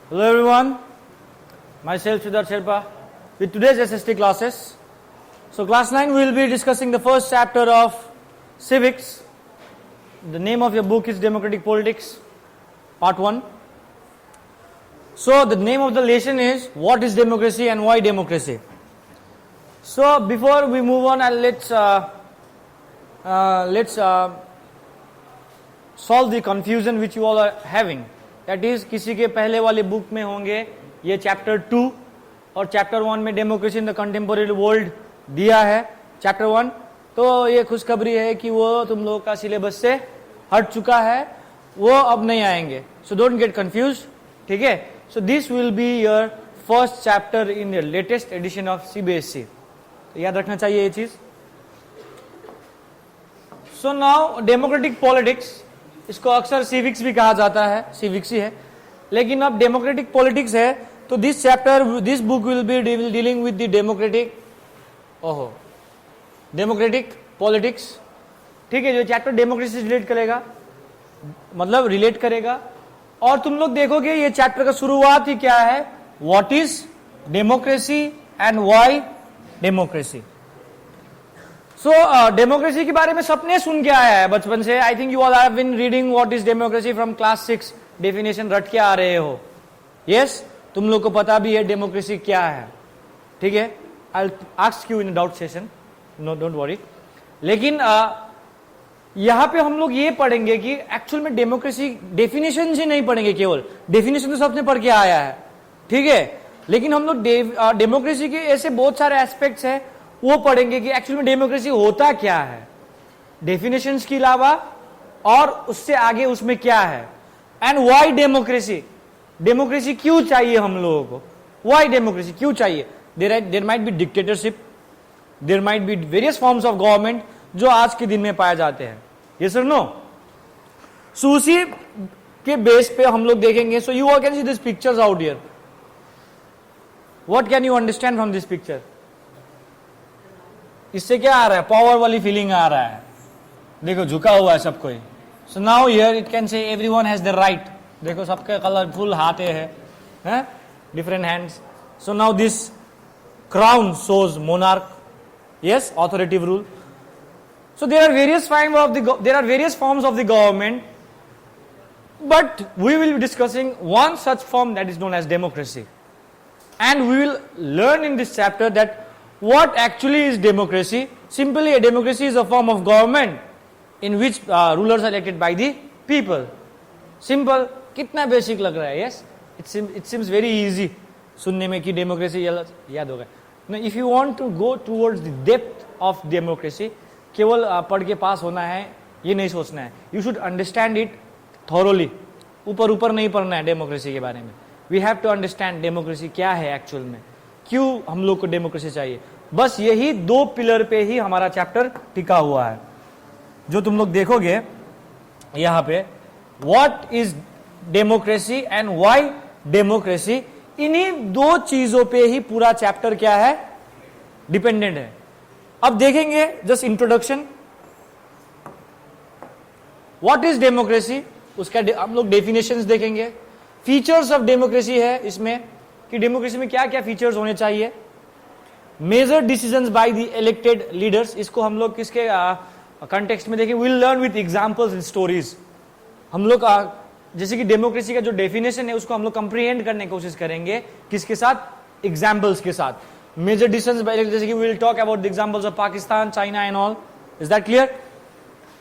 Hello everyone, myself Siddharth Sherpa with today's SST classes. So class 9 we will be discussing the first chapter of civics. The name of your book is Democratic Politics, part 1. So the name of the lesson is what is democracy and why democracy. So before we move on, let's solve the confusion which you all are having. That is, किसी के पहले वाले book में होंगे ये chapter 2 और chapter 1 में democracy in the contemporary world दिया है चैप्टर 1. तो ये खुशखबरी है कि वो तुम लोगों का सिलेबस से हट चुका है, वो अब नहीं आएंगे. सो डोंट गेट कंफ्यूज, ठीक है. So this will be your first chapter in the latest edition of CBSE. तो याद रखना चाहिए ये चीज. सो नाउ डेमोक्रेटिक पॉलिटिक्स, इसको अक्सर सिविक्स भी कहा जाता है, सिविक्स ही है, लेकिन अब डेमोक्रेटिक पॉलिटिक्स है. तो this chapter, this book will be dealing with the democratic politics, ठीक है. जो चैप्टर डेमोक्रेसी से रिलेट करेगा, मतलब रिलेट करेगा. और तुम लोग देखोगे ये चैप्टर का शुरुआत ही क्या है, what is democracy and why democracy. So democracy के बारे में सबने सुन के आया है बचपन से. I think you all have been reading what is democracy from class 6. Definition रट के आ रहे हो. यस, तुम लोग को पता भी है डेमोक्रेसी क्या है, ठीक है. I ask you in doubt session, no don't worry. लेकिन यहां पे हम लोग ये पढ़ेंगे कि एक्चुअल में डेमोक्रेसी डेफिनेशन ही नहीं पढ़ेंगे. केवल डेफिनेशन तो सबने पढ़ के आया है, ठीक है. लेकिन हम लोग डेमोक्रेसी के ऐसे बहुत सारे एस्पेक्ट्स हैं वो पढ़ेंगे कि एक्चुअल में डेमोक्रेसी होता क्या है, डेफिनेशंस के अलावा, और उससे आगे उसमें क्या है. एंड व्हाई डेमोक्रेसी, डेमोक्रेसी क्यों चाहिए हम लोगों को, व्हाई डेमोक्रेसी क्यों चाहिए. There might be dictatorship, there might be various forms of government जो आज के दिन में पाए जाते हैं. यस और नो. सो उसी के बेस पे हम लोग देखेंगे. So you all can see this pictures out here. What can you understand from this picture. इससे क्या आ रहा है, पावर वाली फीलिंग आ रहा है. देखो झुका हुआ है सब कोई. So now here it can say everyone has the right. देखो सबके कलरफुल हाथे हैं, different hands. So now this crown shows monarch, yes, authoritative rule. So there are various forms of the government, but we will be discussing one such form that is known as democracy. And we will learn in this chapter that what actually is democracy. Simply a democracy is a form of government in which rulers are elected by the people. Simple. कितना basic लग रहा है. yes, it seems very easy सुनने में कि democracy याद होगा. if you want to go towards the depth of democracy, केवल पढ़ के पास होना है ये नहीं सोचना है. you should understand it thoroughly. ऊपर ऊपर नहीं पढ़ना है डेमोक्रेसी के बारे में. we have to understand democracy क्या है एक्चुअल में, क्यों हम लोग को डेमोक्रेसी चाहिए. बस यही 2 पिलर पे ही हमारा चैप्टर टिका हुआ है. जो तुम लोग देखोगे यहां पे, what is democracy and why democracy, इन्हीं 2 चीजों पे ही पूरा चैप्टर क्या है, डिपेंडेंट है. अब देखेंगे just introduction. What is democracy, उसका हम लोग डेफिनेशंस देखेंगे. फीचर्स ऑफ डेमोक्रेसी है इसमें कि डेमोक्रेसी में क्या क्या फीचर्स होने चाहिए. Major decisions by the elected leaders, इसको हम लोग किसके कॉन्टेक्स्ट में देखें, will learn with examples and stories. हम लोग जैसे कि डेमोक्रेसी का जो डेफिनेशन है उसको हम लोग कंप्रीहेंड करने की कोशिश करेंगे किसके साथ, एग्जांपल्स के साथ. मेजर डिसीजंस बाय, जैसे कि we will talk about the examples of Pakistan, China and all. Is that clear.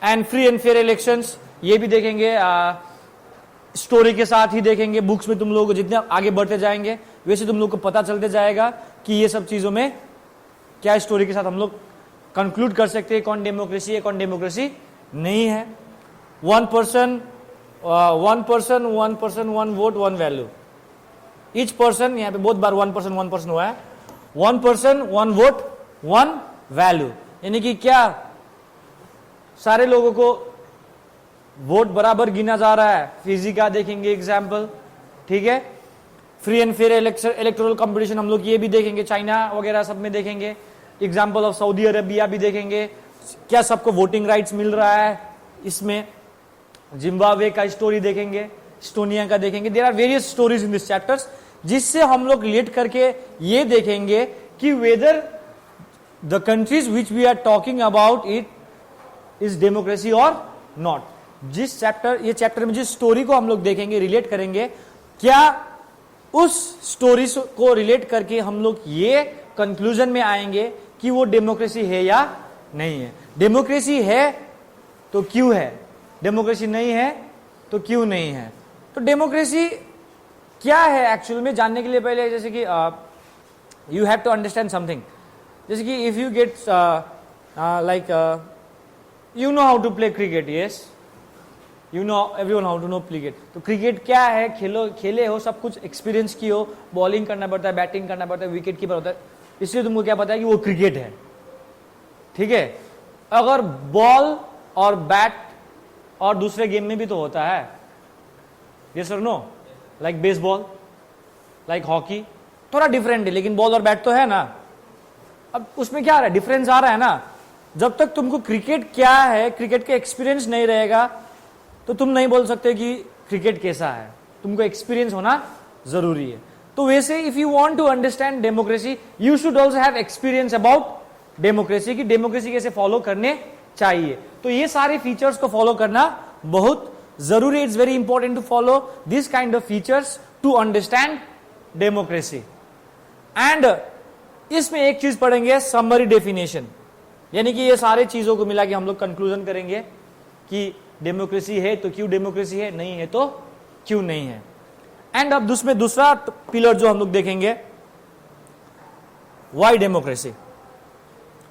And free and fair elections, ये भी देखेंगे, स्टोरी के साथ ही देखेंगे. बुक्स में तुम लोग जितने आगे बढ़ते जाएंगे वैसे तुम लोग को पता चलते जाएगा कि ये सब चीजों में क्या स्टोरी के साथ हम लोग कंक्लूड कर सकते हैं कौन डेमोक्रेसी है, कौन डेमोक्रेसी नहीं है. 1 person 1 vote 1 value. Each person, यहाँ पे बहुत बार 1 person हुआ है. 1 person 1 vote 1 वैल्यू, यानी कि क्या सारे लोगों को वोट बराबर गिना जा रहा है. फिजी का देखेंगे एग्जाम्पल, ठीक है. Free and fair electoral competition हम लोग ये भी देखेंगे, चाइना वगैरह सब में देखेंगे. एग्जाम्पल ऑफ सऊदी अरेबिया भी देखेंगे, क्या सबको वोटिंग राइट्स मिल रहा है इसमें. जिम्बाब्वे का स्टोरी देखेंगे, एस्टोनिया का देखेंगे। There are various stories in this chapters, जिससे हम लोग रिलेट करके ये देखेंगे कि whether the countries which we are talking about it is democracy और नॉट। जिस चैप्टर, ये चैप्टर में जिस स्टोरी को हम लोग देखेंगे, रिलेट करेंगे, क्या उस स्टोरी को रिलेट करके हम लोग ये कंक्लूजन में आएंगे कि वो डेमोक्रेसी है या नहीं है। डेमोक्रेसी है तो क्यों है, डेमोक्रेसी नहीं है तो क्यों नहीं है। तो डेमोक्रेसी क्या है एक्चुअल में जानने के लिए पहले जैसे कि you have to understand something. जैसे कि if you get like you know how to play cricket, yes you know, everyone how to know cricket. तो क्रिकेट क्या है, खेले हो, सब कुछ एक्सपीरियंस की हो, बॉलिंग करना पड़ता है, बैटिंग करना पड़ता है, विकेट कीपर होता है, इसलिए तुमको क्या पता है कि वो क्रिकेट है। ठीक है, अगर बॉल और बैट और दूसरे गेम में भी तो होता है, यस और no, like baseball, like hockey, थोड़ा डिफरेंट है लेकिन बॉल और बैट तो है ना। अब उसमें क्या आ रहा है, डिफरेंस आ रहा है ना। जब तक तुमको क्रिकेट क्या है, क्रिकेट का एक्सपीरियंस नहीं रहेगा तो तुम नहीं बोल सकते कि क्रिकेट कैसा है, तुमको एक्सपीरियंस होना जरूरी है। तो वैसे if you want to understand democracy, you should also have experience about democracy, कि डेमोक्रेसी कैसे फॉलो करने चाहिए। तो ये सारे फीचर्स को फॉलो करना बहुत जरूरी। It's very important to follow this kind of features to understand democracy. And इसमें एक चीज पढ़ेंगे, समरी डेफिनेशन, यानी कि ये सारे चीजों को मिला के हम लोग कंक्लूजन करेंगे कि डेमोक्रेसी है तो क्यों डेमोक्रेसी है, नहीं है तो क्यों नहीं है। एंड अब उसमें दूसरा पिलर जो हम लोग देखेंगे, why democracy,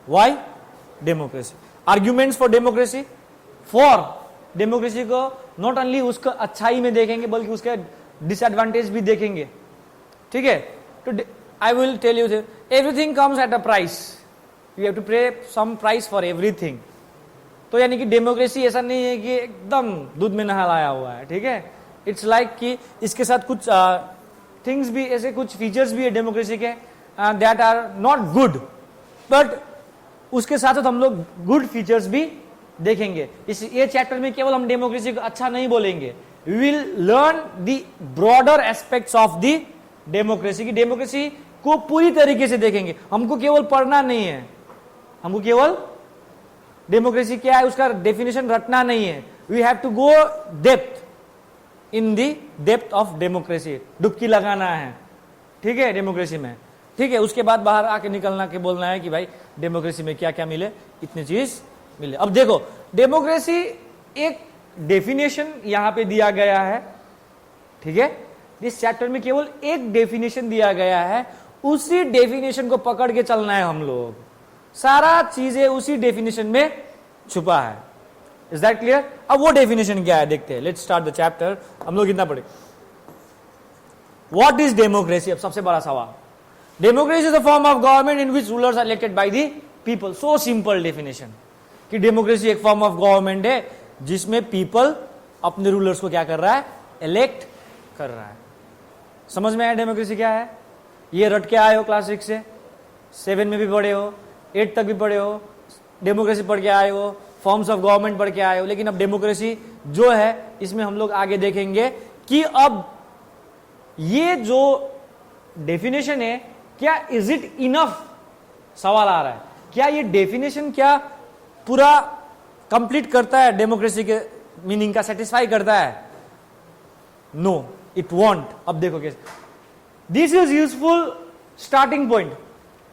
why democracy, arguments for democracy. For democracy को नॉट ओनली उसका अच्छाई में देखेंगे बल्कि उसके डिसएडवांटेज भी देखेंगे। ठीक है, तो I will tell you everything comes at a price, you have to pay some price for everything. तो यानी कि डेमोक्रेसी ऐसा नहीं है कि एकदम दूध में नहलाया हुआ है। ठीक है, इट्स लाइक कि इसके साथ कुछ थिंग्स भी, ऐसे कुछ फीचर्स भी है डेमोक्रेसी के that are not good, but उसके साथ साथ हम लोग गुड फीचर्स भी देखेंगे। इस ये चैप्टर में केवल हम डेमोक्रेसी को अच्छा नहीं बोलेंगे, we will learn the broader aspects of the democracy, की डेमोक्रेसी को पूरी तरीके से देखेंगे। हमको केवल पढ़ना नहीं है, हमको केवल डेमोक्रेसी क्या है उसका डेफिनेशन रटना नहीं है, we have to go depth in the depth of democracy, डुबकी लगाना है। ठीक है, डेमोक्रेसी में। ठीक है, उसके बाद बाहर आके निकलना के बोलना है कि भाई डेमोक्रेसी में क्या क्या मिले, इतनी चीज मिले। अब देखो, डेमोक्रेसी एक डेफिनेशन यहां पे दिया गया है। ठीक है, इस चैप्टर में केवल एक डेफिनेशन दिया गया है, उसी डेफिनेशन को पकड़ के चलना है हम लोग, सारा चीजें उसी डेफिनेशन में छुपा है। Is that clear? अब वो डेफिनेशन क्या है देखते हैं। Let's start the chapter. हम लोग कितना पढ़े, व्हाट इज डेमोक्रेसी। अब सबसे बड़ा सवाल, democracy is a form of government in which rulers are elected by the people. So simple definition कि डेमोक्रेसी एक फॉर्म ऑफ गवर्नमेंट है जिसमें पीपल अपने रूलर्स को क्या कर रहा है, इलेक्ट कर रहा है। समझ में आया डेमोक्रेसी क्या है? ये रट के आए हो क्लास 6 से, 7 में भी पढ़े हो, 8 तक भी पढ़े हो, डेमोक्रेसी पढ़ के आए हो, फॉर्म्स ऑफ गवर्नमेंट पढ़ के आए हो। लेकिन अब डेमोक्रेसी जो है इसमें हम लोग आगे देखेंगे कि अब ये जो डेफिनेशन है, क्या इज इट इनफ, सवाल आ रहा है, क्या ये डेफिनेशन क्या पूरा कंप्लीट करता है, डेमोक्रेसी के मीनिंग का सेटिस्फाई करता है? No, it won't. अब देखो कैसे, this is useful starting point,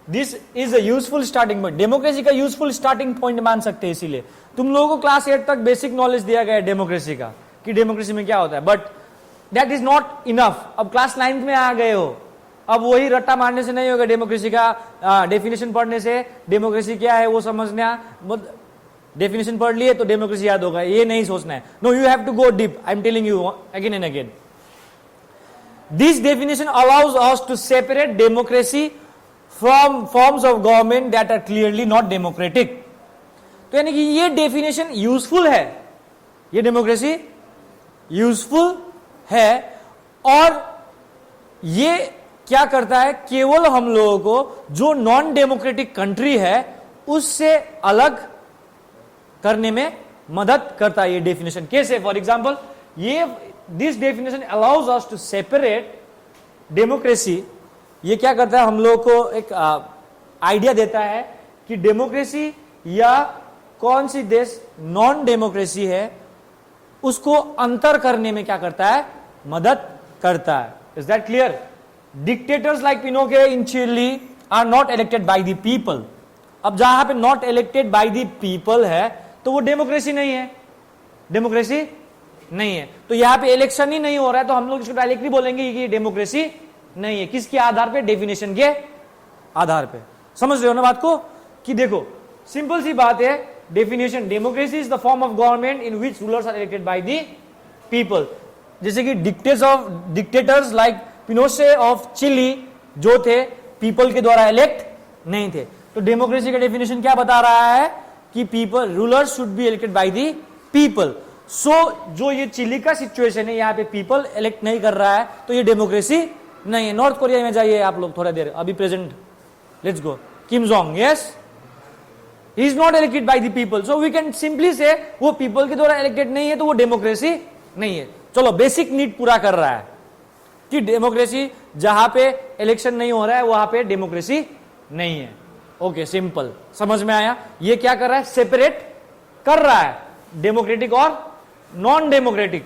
this is a useful starting point. Democracy का यूजफुल स्टार्टिंग पॉइंट मान सकते हैं। इसीलिए तुम लोगों को क्लास 8 तक बेसिक नॉलेज दिया गया है डेमोक्रेसी का, कि डेमोक्रेसी में क्या होता है, but that is not enough. अब क्लास 9 में आ गए हो, अब वही रट्टा मारने से नहीं होगा। डेमोक्रेसी का डेफिनेशन पढ़ने से डेमोक्रेसी क्या है वो समझना, डेफिनेशन पढ़ लिए तो डेमोक्रेसी याद होगा, ये नहीं सोचना है। No, you have to go deep, I am telling you again and again. This definition allows us to separate democracy from forms of government that are clearly not democratic. तो यानी कि ये डेफिनेशन यूजफुल है, ये democracy useful है, और ये क्या करता है, केवल हम लोगों को जो नॉन डेमोक्रेटिक कंट्री है उससे अलग करने में मदद करता है ये डेफिनेशन। कैसे? फॉर एग्जांपल, ये this definition allows us to separate democracy. ये क्या करता है, हम लोग को एक आइडिया देता है कि डेमोक्रेसी या कौन सी देश नॉन डेमोक्रेसी है उसको अंतर करने में क्या करता है, मदद करता है। Is that clear? Dictators like Pinochet in Chile are not elected by the people. अब जहां पे not elected by the people है तो वो डेमोक्रेसी नहीं है, डेमोक्रेसी नहीं है। तो यहां पे इलेक्शन ही नहीं हो रहा है तो हम लोग इसको डायरेक्टली बोलेंगे कि डेमोक्रेसी नहीं है। किसके आधार पे? डेफिनेशन के आधार पे। समझ रहे हो ना बात को? कि देखो सिंपल सी बात है, definition democracy is the form of government in which rulers are elected by the people. जैसे कि dictators like Pinochet of Chile जो थे पीपल के द्वारा इलेक्ट नहीं थे। तो डेमोक्रेसी का डेफिनेशन क्या बता रहा है कि people rulers should be elected by the people. So जो ये चिली का सिचुएशन है, यहां पे पीपल इलेक्ट नहीं कर रहा है तो ये डेमोक्रेसी नहीं है। नॉर्थ कोरिया में जाइए आप लोग थोड़ा देर, अभी present, let's go, Kim Jong, yes, he is not elected by the people. So we can simply say वो पीपल के द्वारा इलेक्टेड नहीं है तो वो डेमोक्रेसी नहीं है। चलो बेसिक नीड पूरा कर रहा है कि डेमोक्रेसी जहां पे इलेक्शन नहीं हो रहा है वहां पे डेमोक्रेसी नहीं है। ओके, सिंपल, समझ में आया? ये क्या कर रहा है, सेपरेट कर रहा है डेमोक्रेटिक और non democratic.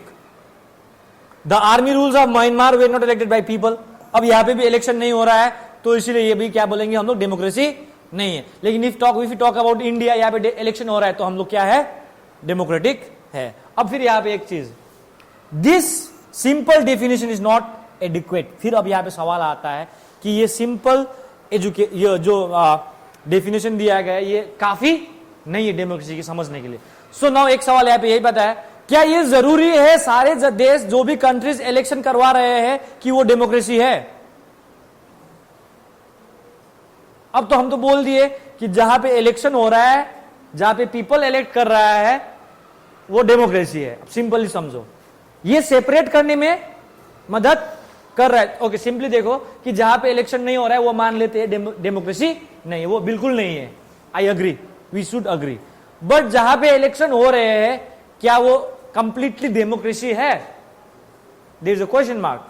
The army rules of Myanmar way not elected by people. अब यहां पे भी इलेक्शन नहीं हो रहा है तो इसीलिए ये भी क्या बोलेंगे हम लोग, डेमोक्रेसी नहीं है। लेकिन if you talk about India, यहां पे इलेक्शन हो रहा है तो हम लोग क्या है, डेमोक्रेटिक है। अब फिर यहां पे एक चीज, this simple definition is not adequate. फिर अब यहां पे सवाल आता है कि ये सिंपल ये जो डेफिनेशन दिया गया है ये काफी नहीं है डेमोक्रेसी की समझने के लिए। सो नाउ एक सवाल यहां पे यही पता है, क्या ये जरूरी है सारे देश जो भी कंट्रीज इलेक्शन करवा रहे हैं कि वो डेमोक्रेसी है? अब तो हम तो बोल दिए कि जहां पे इलेक्शन हो रहा है, जहां पे पीपल इलेक्ट कर रहा है वो डेमोक्रेसी है। अब सिंपली समझो, ये सेपरेट करने में मदद कर रहा है। ओके, सिंपली देखो कि जहां पे इलेक्शन नहीं हो रहा है वो मान लेते हैं डेमोक्रेसी नहीं है, वो बिल्कुल नहीं है। I agree, we should agree. But जहां पे इलेक्शन हो रहे हैं क्या वो कंप्लीटली डेमोक्रेसी है? There is a question mark,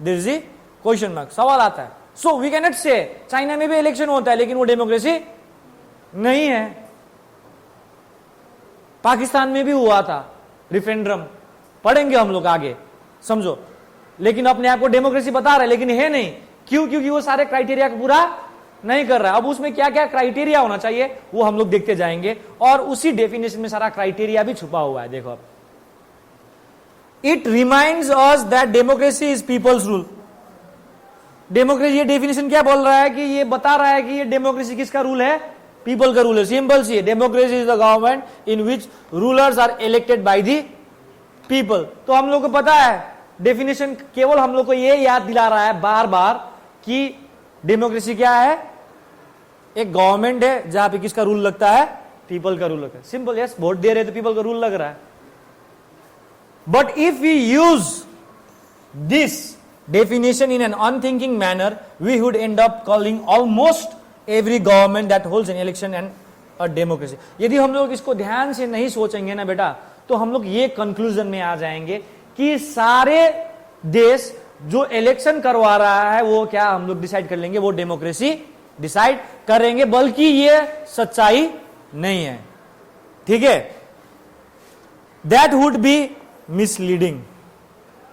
there is a question mark, सवाल आता है। So we can not say China में भी इलेक्शन होता है लेकिन वो डेमोक्रेसी नहीं है। पाकिस्तान में भी हुआ था रेफरेंडम, पढ़ेंगे हम लोग आगे, समझो। लेकिन अपने आप को डेमोक्रेसी बता रहा है लेकिन है नहीं। क्यों? क्योंकि वो सारे क्राइटेरिया को पूरा नहीं कर रहा है। अब उसमें क्या क्या क्राइटेरिया होना चाहिए वो हम लोग देखते जाएंगे और उसी डेफिनेशन में सारा क्राइटेरिया भी छुपा हुआ है। देखो अब, it reminds us that democracy is people's rule. Democracy, ये डेफिनेशन क्या बोल रहा है कि ये बता रहा है कि ये डेमोक्रेसी किसका रूल है, पीपल का रूल है। सिंपल सी है, democracy is the government in which rulers are elected by the people. तो हम लोग को पता है डेफिनेशन केवल हम लोग को ये याद दिला रहा है बार बार कि डेमोक्रेसी क्या है, एक गवर्नमेंट है जहां पे किसका रूल लगता है, पीपल का रूल लगता है। सिंपल, यस, वोट दे रहे तो पीपल का रूल लग रहा है। But if we use this definition in an unthinking manner, we would end up calling almost every government that holds an election and a democracy. यदि हम लोग इसको ध्यान से नहीं सोचेंगे ना बेटा तो हम लोग ये कंक्लूजन में आ जाएंगे कि सारे देश जो इलेक्शन करवा रहा है वो क्या हम लोग डिसाइड कर लेंगे, वो डेमोक्रेसी डिसाइड करेंगे, बल्कि ये सच्चाई नहीं है। ठीक है, दैट वुड बी मिसलीडिंग,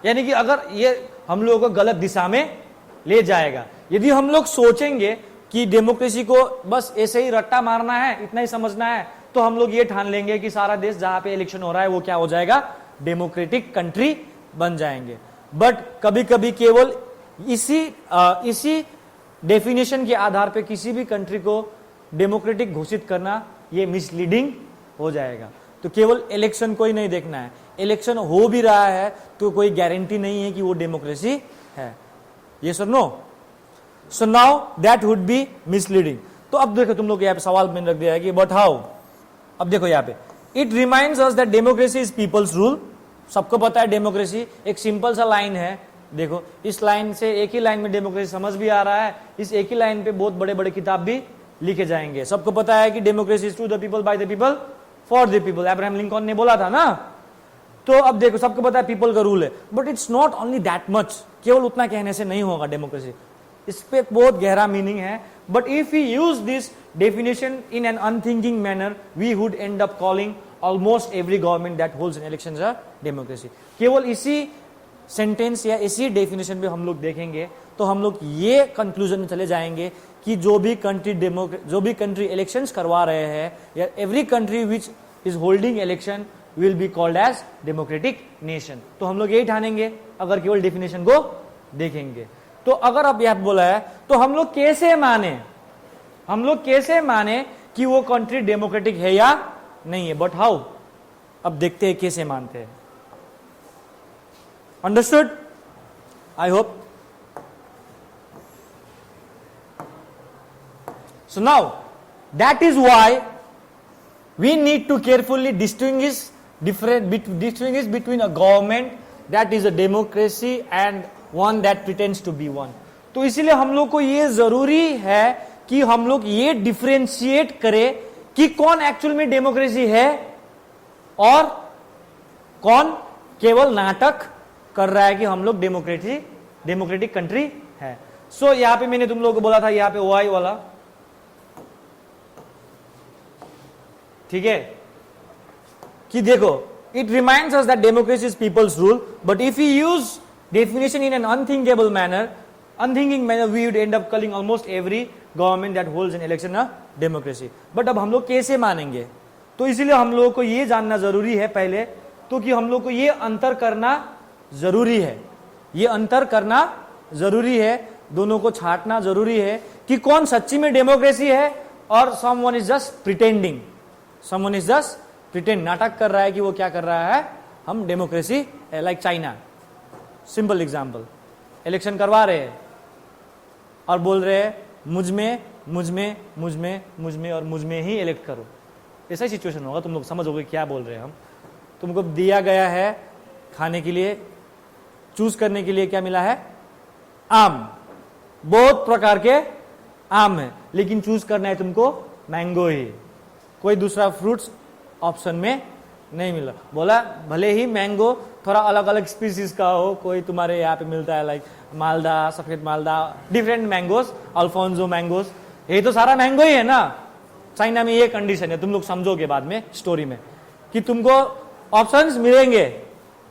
यानी कि अगर ये हम लोगों को गलत दिशा में ले जाएगा। यदि हम लोग सोचेंगे कि डेमोक्रेसी को बस ऐसे ही रट्टा मारना है, इतना ही समझना है, तो हम लोग ये ठान लेंगे कि सारा देश जहां पे इलेक्शन हो रहा है वो क्या हो जाएगा, डेमोक्रेटिक कंट्री बन जाएंगे। बट कभी कभी केवल इसी डेफिनेशन के आधार पे किसी भी कंट्री को डेमोक्रेटिक घोषित करना ये मिसलीडिंग हो जाएगा। तो केवल इलेक्शन को ही नहीं देखना है, इलेक्शन हो भी रहा है तो कोई गारंटी नहीं है कि वो डेमोक्रेसी है। ये sir no, so now that would be misleading. तो अब देखो तुम लोग यहाँ पे सवाल मैंने रख दिया है कि बट हाउ। अब देखो यहाँ पे, it reminds us that democracy is people's rule. सबको पता है डेमोक्रेसी एक सिंपल सा लाइन है। देखो इस लाइन से, एक ही लाइन में डेमोक्रेसी समझ भी आ रहा है, इस एक ही लाइन पे बहुत बड़े बड़े किताब भी लिखे जाएंगे। सबको पता है कि democracy is to the people, by the people, for the people. Abraham Lincoln ने बोला था ना, तो अब देखो सबको पता है पीपल का रूल है, but it's not only that much, केवल उतना कहने से नहीं होगा डेमोक्रेसी, इस पे बहुत गहरा मीनिंग है. But if we use this definition in an unthinking manner, we would end up calling almost every government that holds an elections a democracy. केवल इसी सेंटेंस या इसी डेफिनेशन में हम लोग देखेंगे तो हम लोग ये कंक्लूजन में चले जाएंगे कि जो भी कंट्री इलेक्शंस करवा रहे हैं, या every country which is holding election will be called as democratic nation. तो हम लोग यही ठानेंगे अगर केवल डेफिनेशन को देखेंगे. तो अगर अब यह बोला है तो हम लोग कैसे माने कि वो कंट्री डेमोक्रेटिक है या नहीं है. बट हाउ, अब देखते हैं कैसे मानते हैं. Understood? I hope. So now, that is why we need to carefully distinguish between a government that is a democracy and one that pretends to be one. तो इसीलिए हम लोग को ये जरूरी है कि हम लोग ये डिफरेंशिएट करें कि कौन एक्चुअल में डेमोक्रेसी है और कौन केवल नाटक कर रहा है कि हम लोग डेमोक्रेटिक कंट्री है. सो यहां पे मैंने तुम लोगों को बोला था, यहां पे ओआई वाला, ठीक है, कि देखो it reminds us that democracy is people's rule, but if you use definition in an unthinking manner we would end up calling almost every government that holds an election a democracy. But अब हम लोग कैसे मानेंगे, तो इसीलिए हम लोगों को ये जानना जरूरी है पहले तो कि हम लोग को ये अंतर करना जरूरी है, दोनों को छांटना जरूरी है कि कौन सच्ची में डेमोक्रेसी है और someone is just pretending. Someone is just pretend, नाटक कर रहा है कि वो क्या कर रहा है, हम डेमोक्रेसी है. Like China, simple example, election करवा रहे हैं और बोल रहे हैं मुझ में और मुझ में ही इलेक्ट करो. ऐसा ही सिचुएशन होगा, तुम लोग समझोगे क्या बोल रहे हैं हम. तुमको दिया गया है खाने के लिए, चूज करने के लिए क्या मिला है, आम, बहुत प्रकार के आम है, लेकिन चूज करना है तुमको मैंगो ही, कोई दूसरा फ्रूट्स ऑप्शन में नहीं मिला. बोला भले ही मैंगो थोड़ा अलग अलग स्पीसीज का हो, कोई तुम्हारे यहाँ पे मिलता है लाइक मालदा, सफेद Malda, different mangoes, Alfonso mangoes, ये तो सारा मैंगो ही है ना. चाइना में ये कंडीशन है, तुम लोग समझोगे बाद में स्टोरी में, कि तुमको ऑप्शंस मिलेंगे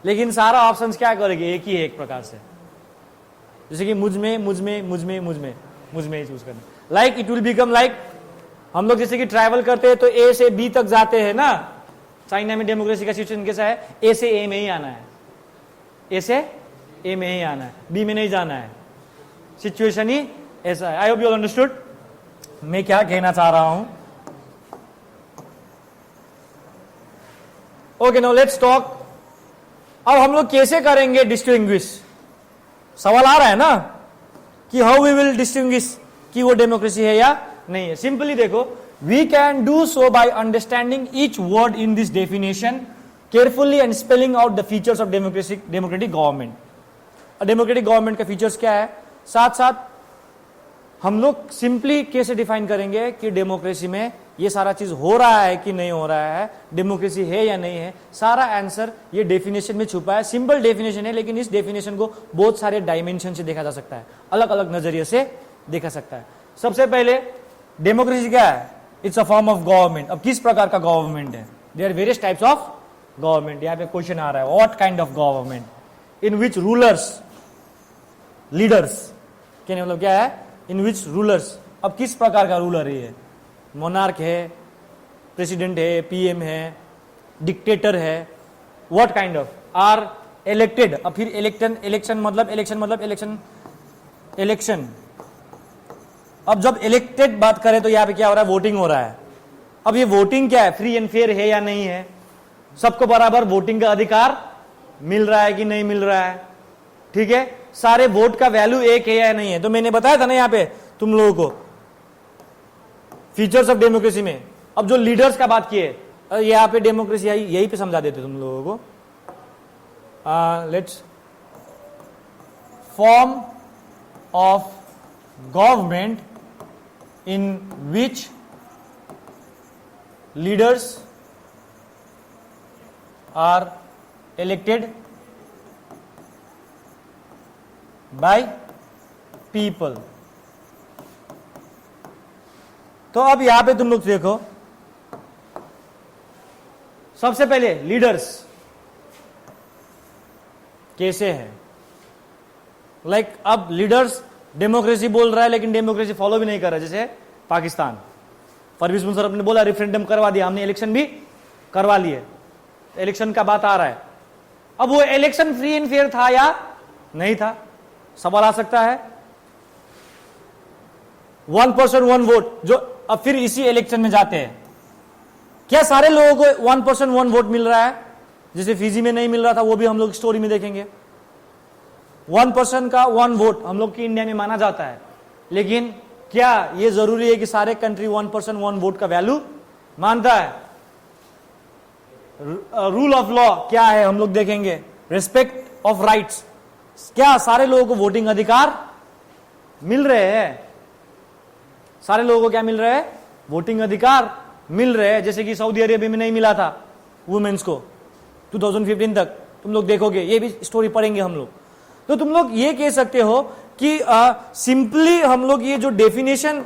लेकिन सारा ऑप्शंस क्या करेंगे, एक ही है एक प्रकार से. जैसे कि मुझ में ही चूज करना. Like it will become like हम लोग जैसे कि ट्रैवल करते हैं तो ए से बी तक जाते हैं ना. चाइना में डेमोक्रेसी का सिचुएशन कैसा है, ए से ए में ही आना है, बी में नहीं जाना है. सिचुएशन ही ऐसा है. आई होप यू अंडरस्टूड मैं क्या कहना चाह रहा हूं. Okay, now let's talk. अब हम लोग कैसे करेंगे डिस्टिंग्विश, सवाल आ रहा है ना कि हाउ वी विल डिस्टिंग्विश कि वो डेमोक्रेसी है या नहीं है. सिंपली देखो, we can do so by understanding each word in this definition carefully and spelling out the features of democratic government. Democratic government का फीचर्स क्या है, साथ साथ हम लोग सिंपली कैसे डिफाइन करेंगे कि डेमोक्रेसी में ये सारा चीज हो रहा है कि नहीं हो रहा है, डेमोक्रेसी है या नहीं है. सारा आंसर ये डेफिनेशन में छुपा है. सिंपल डेफिनेशन है, लेकिन इस डेफिनेशन को बहुत सारे डायमेंशन से देखा जा सकता है, अलग अलग नजरिए से देखा सकता है. सबसे पहले डेमोक्रेसी क्या है, it's a form of government. अब किस प्रकार का गवर्नमेंट है, there are various types of government. यहाँ पे क्वेश्चन आ रहा है, what kind of government in which rulers, leaders, कहने मतलब क्या है, इन विच रूलर्स. अब किस प्रकार का रूलर है, मोनार्क है, प्रेसिडेंट है, पीएम है, डिक्टेटर है, what kind of, are elected. अब फिर इलेक्शन मतलब अब जब इलेक्टेड बात करें तो यहाँ पे क्या हो रहा है, वोटिंग हो रहा है. अब ये वोटिंग क्या है, फ्री एंड फेयर है या नहीं है, सबको बराबर वोटिंग का अधिकार मिल रहा है कि नहीं मिल रहा है, ठीक है, सारे वोट का वैल्यू एक है या नहीं है. तो मैंने बताया था ना यहाँ पे तुम लोगों को फीचर्स ऑफ डेमोक्रेसी में. अब जो लीडर्स का बात किए, यहाँ पे डेमोक्रेसी यही पे समझा देते तुम लोगों को. Let's form of government in which leaders are elected by people. तो अब यहां पे तुम लोग देखो, सबसे पहले लीडर्स कैसे हैं। लाइक अब लीडर्स डेमोक्रेसी बोल रहा है लेकिन डेमोक्रेसी फॉलो भी नहीं कर रहा है। जैसे पाकिस्तान, परवेज मुशर्रफ ने बोला रेफरेंडम करवा दिया, हमने इलेक्शन भी करवा लिए, इलेक्शन का बात आ रहा है। अब वो इलेक्शन फ्री एंड फेयर था या नहीं था, सवाल आ सकता है। 1% 1 वोट, जो अब फिर इसी इलेक्शन में जाते हैं, क्या सारे लोगों को 1% 1 वोट मिल रहा है? जैसे फिजी में नहीं मिल रहा था, वो भी हम लोग स्टोरी में देखेंगे। 1% का 1 वोट हम लोग की इंडिया में माना जाता है, लेकिन क्या यह जरूरी है कि सारे कंट्री 1% 1 वोट का वैल्यू मानता है? रूल ऑफ लॉ क्या है हम लोग देखेंगे। रिस्पेक्ट ऑफ राइट्स, क्या सारे लोगों को वोटिंग अधिकार मिल रहे हैं? सारे लोगों को क्या मिल रहा है? वोटिंग अधिकार मिल रहे हैं। जैसे कि सऊदी अरेबिया में नहीं मिला था वुमेन्स को 2015 तक, तुम लोग देखोगे, ये भी स्टोरी पढ़ेंगे हम लोग। तो तुम लोग ये कह सकते हो कि सिंपली हम लोग ये जो डेफिनेशन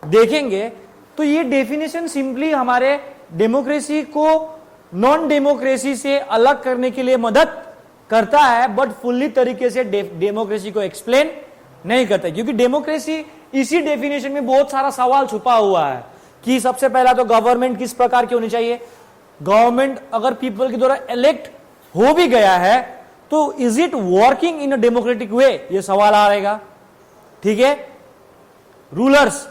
देखेंगे, तो ये डेफिनेशन सिंपली हमारे डेमोक्रेसी को नॉन डेमोक्रेसी से अलग करने के लिए मदद करता है, बट फुल्ली तरीके से डेमोक्रेसी को एक्सप्लेन नहीं करता, क्योंकि डेमोक्रेसी इसी डेफिनेशन में बहुत सारा सवाल छुपा हुआ है। कि सबसे पहला तो गवर्नमेंट किस प्रकार की होनी चाहिए। गवर्नमेंट अगर पीपल के द्वारा इलेक्ट हो भी गया है तो is it working in a democratic वे, ये सवाल आ रहेगा। ठीक है, रूलर्स,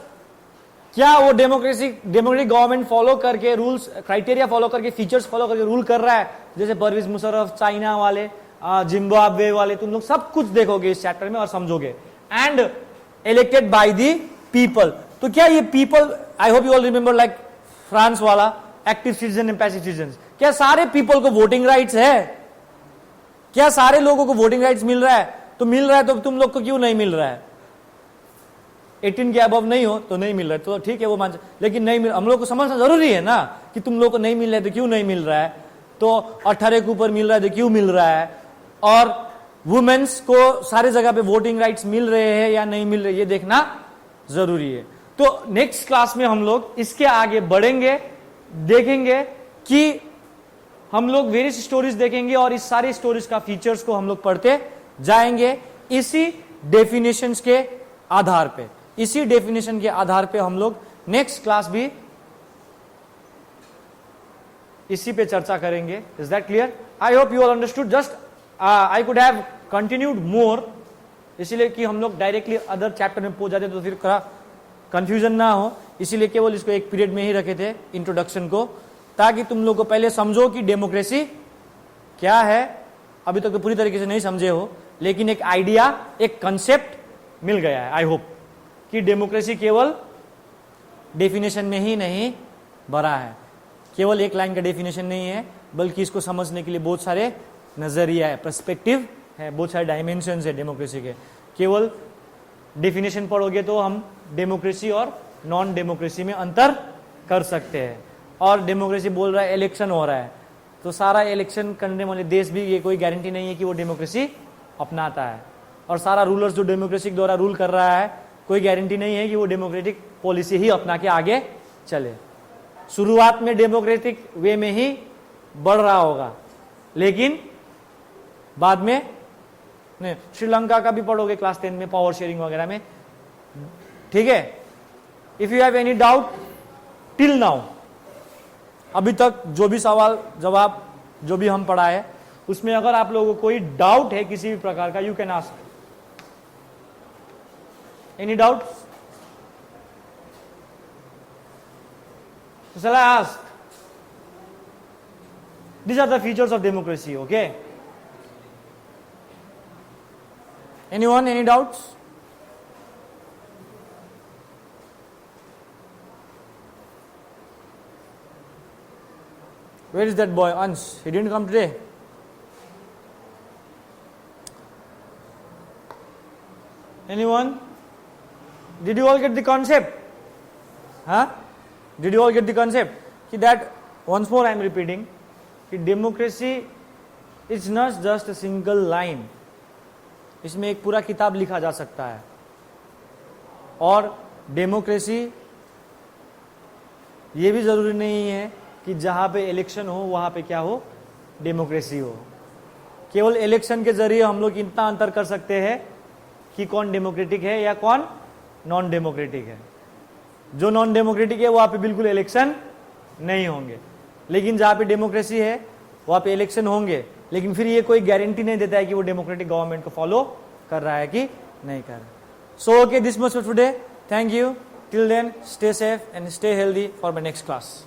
क्या वो डेमोक्रेटिक गवर्नमेंट फॉलो करके, रूल्स क्राइटेरिया फॉलो करके, फीचर्स फॉलो करके रूल कर रहा है? जैसे परवेज मुशर्रफ, चाइना वाले, जिम्बाब्वे वाले, तुम लोग सब कुछ देखोगे इस चैप्टर में और समझोगे। And elected by the people, तो क्या ये people, I hope you all remember like France वाला active citizen and passive citizen, क्या सारे पीपल को वोटिंग राइट्स है? क्या सारे लोगों को वोटिंग राइट्स मिल रहा है? तो मिल रहा है, तो तुम लोग को क्यों नहीं मिल रहा है? 18 के अबव नहीं हो तो नहीं मिल रहा है, तो ठीक है वो मान, लेकिन नहीं मिल, हम लोग को समझना जरूरी है ना कि तुम लोग को नहीं मिल रहा है तो क्यों नहीं मिल रहा है। तो 18 के ऊपर मिल रहा है तो क्यों मिल रहा है, और वुमेन्स को सारे जगह पे वोटिंग राइट्स मिल रहे हैं या नहीं मिल रहे, ये देखना जरूरी है। तो नेक्स्ट क्लास में हम लोग इसके आगे बढ़ेंगे, देखेंगे कि हम लोग वेरियस स्टोरीज देखेंगे और इस सारी स्टोरीज का फीचर्स को हम लोग पढ़ते जाएंगे इसी डेफिनेशंस के आधार पे। इसी डेफिनेशन के आधार पे हम लोग नेक्स्ट क्लास भी इसी पे चर्चा करेंगे। Is that clear? I hope you all understood. Just I could have continued more, इसीलिए कि हम लोग डायरेक्टली अदर चैप्टर में पहुंच जाते तो फिर कंफ्यूजन ना हो, इसीलिए केवल इसको एक पीरियड में ही रखे थे इंट्रोडक्शन को, ताकि तुम लोग को पहले समझो कि डेमोक्रेसी क्या है। अभी तक तो पूरी तरीके से नहीं समझे हो, लेकिन एक आइडिया, एक कंसेप्ट मिल गया है। आई होप कि डेमोक्रेसी केवल डेफिनेशन में ही नहीं भरा है, केवल एक लाइन का डेफिनेशन नहीं है, बल्कि इसको समझने के लिए बहुत सारे नजरिया है, पर्सपेक्टिव है, बहुत सारे डायमेंशंस है डेमोक्रेसी के। केवल डेफिनेशन पढ़ोगे तो हम डेमोक्रेसी और नॉन डेमोक्रेसी में अंतर कर सकते हैं। और डेमोक्रेसी बोल रहा है इलेक्शन हो रहा है, तो सारा इलेक्शन करने वाले देश भी ये कोई गारंटी नहीं है कि वो डेमोक्रेसी अपनाता है, और सारा रूलर्स जो डेमोक्रेसी द्वारा रूल कर रहा है कोई गारंटी नहीं है कि वो डेमोक्रेटिक पॉलिसी ही अपना के आगे चले। शुरुआत में डेमोक्रेटिक वे में ही बढ़ रहा होगा, लेकिन बाद में नहीं। श्रीलंका का भी पढ़ोगे क्लास 10 में, पावर शेयरिंग वगैरह में। ठीक है, if you have any doubt till now, अभी तक जो भी सवाल जवाब जो भी हम पढ़ा है उसमें अगर आप लोगों को कोई डाउट है किसी भी प्रकार का, you can ask. Any doubt? Shall I ask? These are the features of democracy, okay? Anyone, any doubts? Where is that boy, Ansh? He didn't come today. Anyone? Did you all get the concept? Huh? Did you all get the concept? कि that once more I am repeating कि democracy it's not just a single line, इसमें एक पूरा किताब लिखा जा सकता है। और डेमोक्रेसी ये भी जरूरी नहीं है कि जहां पे इलेक्शन हो वहां पे क्या हो, डेमोक्रेसी हो। केवल इलेक्शन के जरिए हम लोग इतना अंतर कर सकते हैं कि कौन डेमोक्रेटिक है या कौन नॉन डेमोक्रेटिक है। जो नॉन डेमोक्रेटिक है वहां पे बिल्कुल इलेक्शन नहीं होंगे, लेकिन जहां पे डेमोक्रेसी है वहां पे इलेक्शन होंगे। लेकिन फिर ये कोई गारंटी नहीं देता है कि वो डेमोक्रेटिक गवर्नमेंट को फॉलो कर रहा है कि नहीं कर रहा। So okay, this much for today. Thank you. Till then, stay safe and stay healthy for my next class.